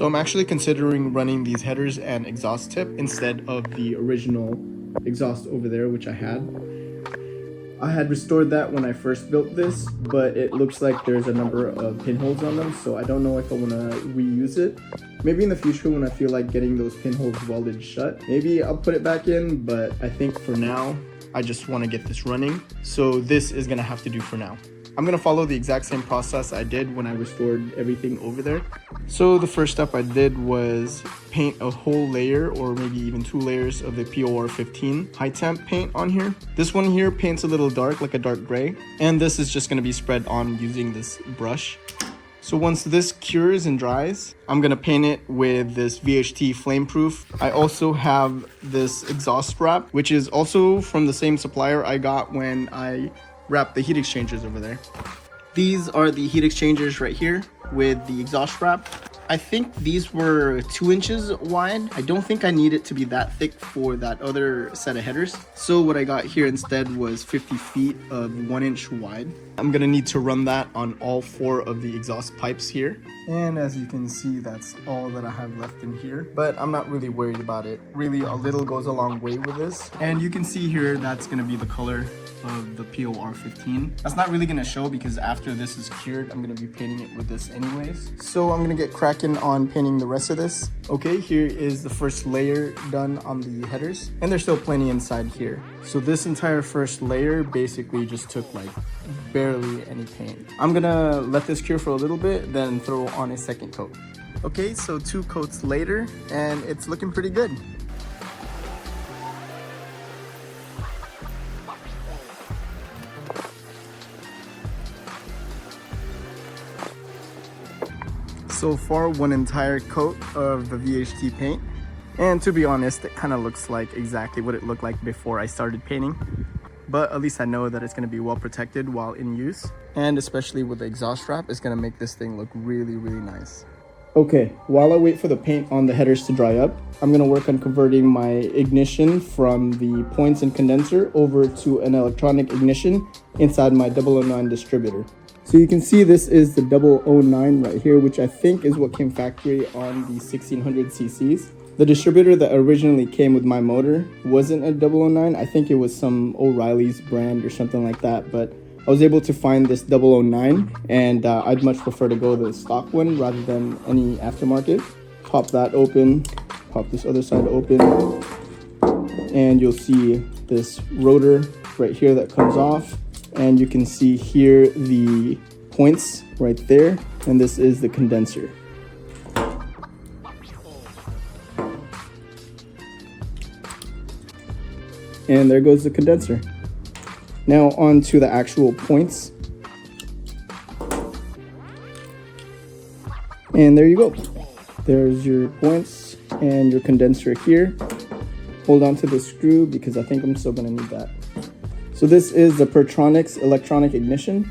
So I'm actually considering running these headers and exhaust tip instead of the original exhaust over there, which I had. I had restored that when I first built this, but it looks like there's a number of pinholes on them, so I don't know if I want to reuse it. Maybe in the future when I feel like getting those pinholes welded shut, maybe I'll put it back in, but I think for now, I just want to get this running. So this is going to have to do for now. I'm going to follow the exact same process I did when I restored everything over there. So the first step I did was paint a whole layer, or maybe even 2 layers of the POR15 high temp paint on here. This one here paints a little dark, like a dark gray, and this is just going to be spread on using this brush. So once this cures and dries, I'm going to paint it with this VHT flameproof. I also have this exhaust wrap, which is also from the same supplier I got when I wrapped the heat exchangers over there. These are the heat exchangers right here with the exhaust wrap. I think these were 2 inches wide. I don't think I need it to be that thick for that other set of headers. So what I got here instead was 50 feet of 1 inch wide. I'm gonna need to run that on all 4 of the exhaust pipes here. And as you can see, that's all that I have left in here, but I'm not really worried about it. Really, a little goes a long way with this. And you can see here, that's gonna be the color of the POR15. That's not really gonna show because after this is cured, I'm gonna be painting it with this anyways. So I'm gonna get cracking on painting the rest of this. Okay, here is the first layer done on the headers, and there's still plenty inside here. So this entire first layer basically just took like barely any paint. I'm gonna let this cure for a little bit, then throw on a second coat. Okay, so 2 coats later, and it's looking pretty good. So far, 1 entire coat of the VHT paint, and to be honest, it kind of looks like exactly what it looked like before I started painting, but at least I know that it's going to be well protected while in use, and especially with the exhaust wrap, it's going to make this thing look really nice. Okay, while I wait for the paint on the headers to dry up, I'm going to work on converting my ignition from the points and condenser over to an electronic ignition inside my 009 distributor. So you can see this is the 009 right here, which I think is what came factory on the 1600 cc's. The distributor that originally came with my motor wasn't a 009. I think it was some O'Reilly's brand or something like that, but I was able to find this 009, and I'd much prefer to go the stock one rather than any aftermarket. Pop that open, pop this other side open, and you'll see this rotor right here that comes off. And you can see here the points right there, and this is the condenser. And there goes the condenser. Now on to the actual points. And there you go. There's your points and your condenser here. Hold on to the screw because I think I'm still gonna need that. So this is the Pertonix electronic ignition.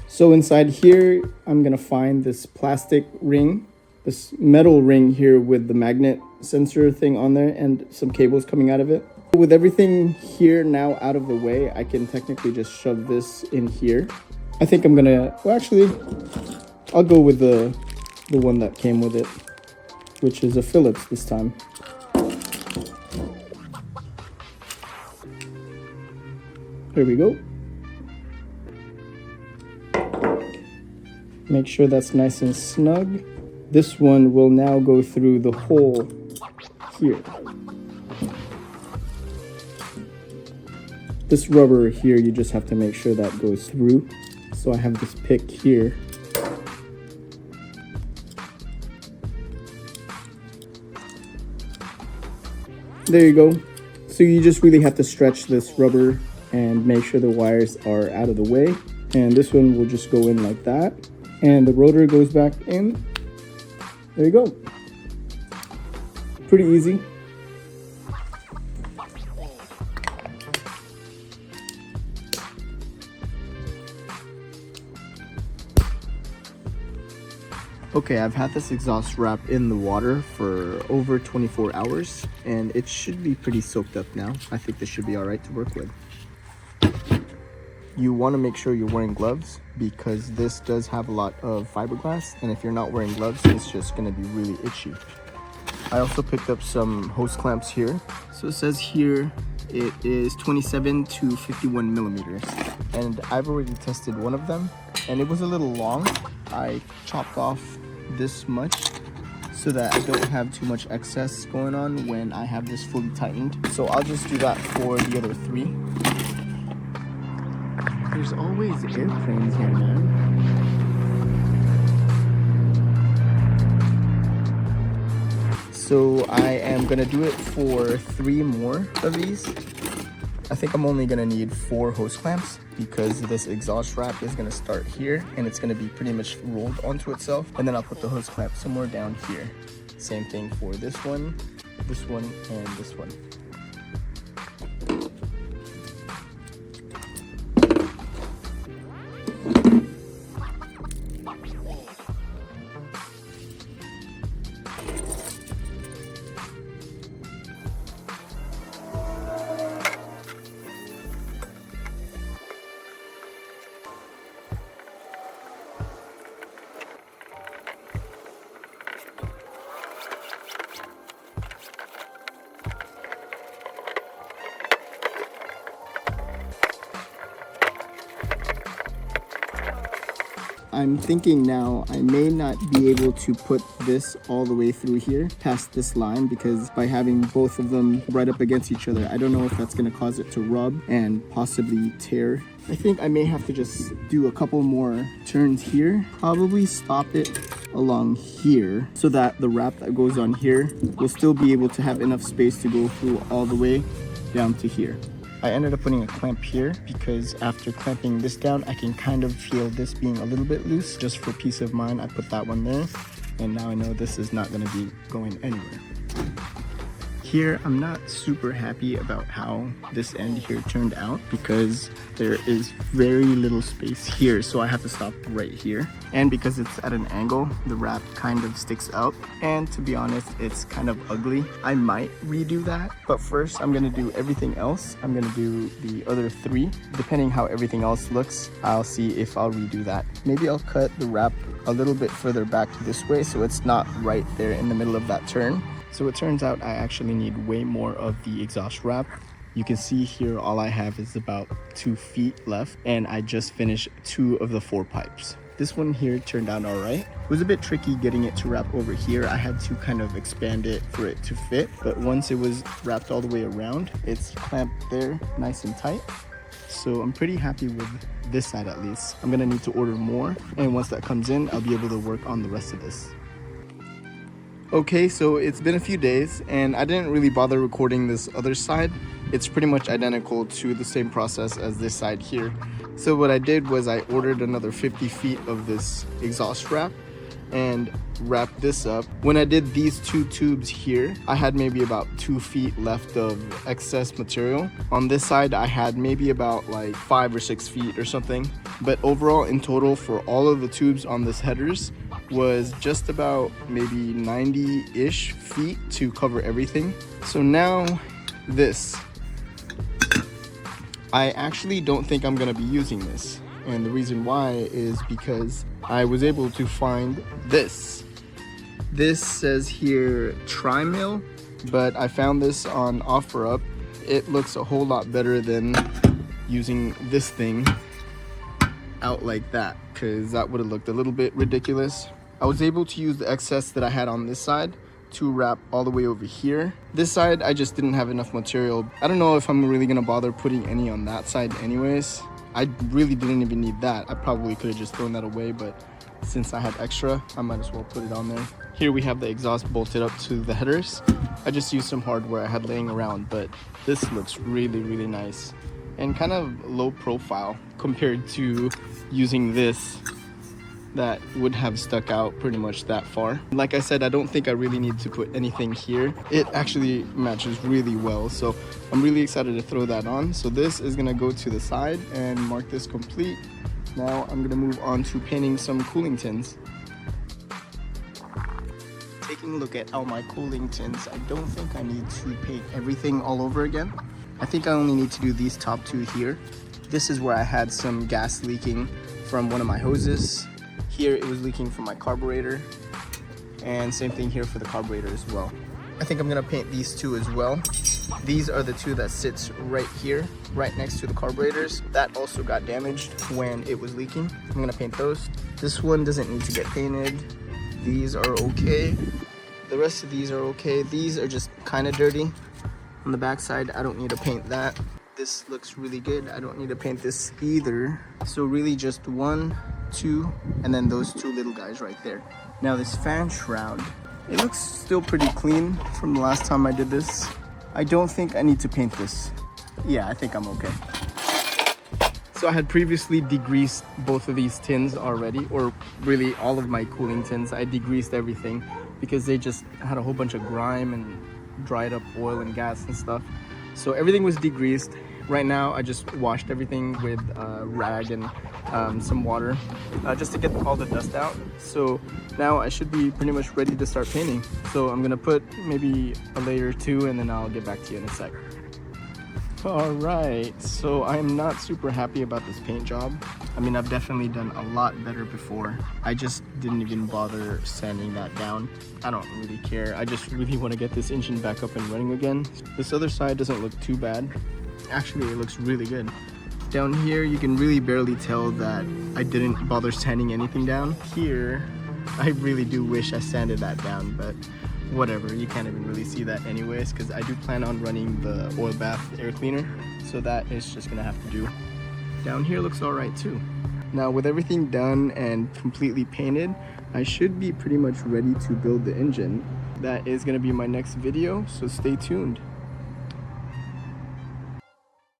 So inside here, I'm gonna find this plastic ring, this metal ring here with the magnet sensor thing on there and some cables coming out of it. With everything here now out of the way, I can technically just shove this in here. I think I'm gonna, well actually, I'll go with the one that came with it, which is a Phillips this time. There we go. Make sure that's nice and snug. This one will now go through the hole here. This rubber here, you just have to make sure that goes through. So I have this pick here. There you go. So you just really have to stretch this rubber and make sure the wires are out of the way. And this one will just go in like that. And the rotor goes back in. There you go. Pretty easy. Okay, I've had this exhaust wrap in the water for over 24 hours, and it should be pretty soaked up now. I think this should be all right to work with. you want to make sure you're wearing gloves because this does have a lot of fiberglass, and if you're not wearing gloves, it's just going to be really itchy. I also picked up some hose clamps here. So it says here it is 27 to 51 millimeters, and I've already tested one of them and it was a little long. I chopped off this much so that I don't have too much excess going on when I have this fully tightened. So I'll just do that for the other 3. There's always airplanes here, man. So I am gonna do it for 3 more of these. I think I'm only gonna need 4 hose clamps because this exhaust wrap is gonna start here and it's gonna be pretty much rolled onto itself. And then I'll put the hose clamp somewhere down here. Same thing for this one, and this one. I'm thinking now I may not be able to put this all the way through here past this line because by having both of them right up against each other, I don't know if that's going to cause it to rub and possibly tear. I think I may have to just do a couple more turns here, probably stop it along here so that the wrap that goes on here will still be able to have enough space to go through all the way down to here. I ended up putting a clamp here because after clamping this down, I can kind of feel this being a little bit loose. Just for peace of mind, I put that one there. And now I know this is not going to be going anywhere. Here, I'm not super happy about how this end here turned out because there is very little space here, so I have to stop right here. And because it's at an angle, the wrap kind of sticks out. And to be honest, it's kind of ugly. I might redo that, but first I'm gonna do everything else. I'm gonna do the other 3. Depending how everything else looks, I'll see if I'll redo that. Maybe I'll cut the wrap a little bit further back this way so it's not right there in the middle of that turn. So it turns out I actually need way more of the exhaust wrap. You can see here all I have is about 2 feet left, and I just finished 2 of the 4 pipes. This one here turned out all right. It was a bit tricky getting it to wrap over here. I had to kind of expand it for it to fit, but once it was wrapped all the way around, it's clamped there nice and tight. So I'm pretty happy with this side at least. I'm gonna need to order more, and once that comes in, I'll be able to work on the rest of this. Okay, so it's been a few days and I didn't really bother recording this other side. It's pretty much identical to the same process as this side here. So what I did was I ordered another 50 feet of this exhaust wrap and wrapped this up. When I did these 2 tubes here, I had maybe about 2 feet left of excess material. On this side, I had maybe about like 5 or 6 feet or something. But overall, in total, for all of the tubes on this headers, was just about maybe 90-ish feet to cover everything. So now this, I actually don't think I'm gonna be using this. And the reason why is because I was able to find this. This says here tri-mill, but I found this on OfferUp. It looks a whole lot better than using this thing out like that, because that would have looked a little bit ridiculous. I was able to use the excess that I had on this side to wrap all the way over here. This side, I just didn't have enough material. I don't know if I'm really gonna bother putting any on that side anyways. I really didn't even need that. I probably could have just thrown that away, but since I had extra, I might as well put it on there. Here we have the exhaust bolted up to the headers. I just used some hardware I had laying around, but this looks really, really nice and kind of low profile compared to using this that would have stuck out pretty much that far. Like I said, I don't think I really need to put anything here. It actually matches really well, so I'm really excited to throw that on. So this is gonna go to the side and mark this complete. Now I'm gonna move on to painting some cooling tins. Taking a look at all my cooling tins, I don't think I need to paint everything all over again. I think I only need to do these top 2 here. This is where I had some gas leaking from one of my hoses. Here it was leaking from my carburetor, and same thing here for the carburetor as well. I think I'm gonna paint these two as well. These are the two that sits right here, right next to the carburetors. That also got damaged when it was leaking. I'm gonna paint those. This one doesn't need to get painted. These are okay. The rest of these are okay. These are just kind of dirty. On the back side, I don't need to paint that. This looks really good. I don't need to paint this either. So really just 1, 2, and then those two little guys right there. Now this fan shroud, it looks still pretty clean from the last time I did this. I don't think I need to paint this. Yeah, I think I'm okay. So I had previously degreased both of these tins already, or really all of my cooling tins. I degreased everything because they just had a whole bunch of grime and dried up oil and gas and stuff. So everything was degreased. Right now I just washed everything with a rag and some water just to get all the dust out. So now I should be pretty much ready to start painting. So I'm gonna put maybe a layer or two and then I'll get back to you in a sec. Alright, so I'm not super happy about this paint job. I mean, I've definitely done a lot better before. I just didn't even bother sanding that down. I don't really care. I just really want to get this engine back up and running again. This other side doesn't look too bad. Actually, it looks really good. Down here, you can really barely tell that I didn't bother sanding anything down. Here, I really do wish I sanded that down, but whatever, you can't even really see that anyways because I do plan on running the oil bath air cleaner, so that is just gonna have to do. Down here looks all right too. Now with everything done and completely painted, I should be pretty much ready to build the engine. That is gonna be my next video, so stay tuned.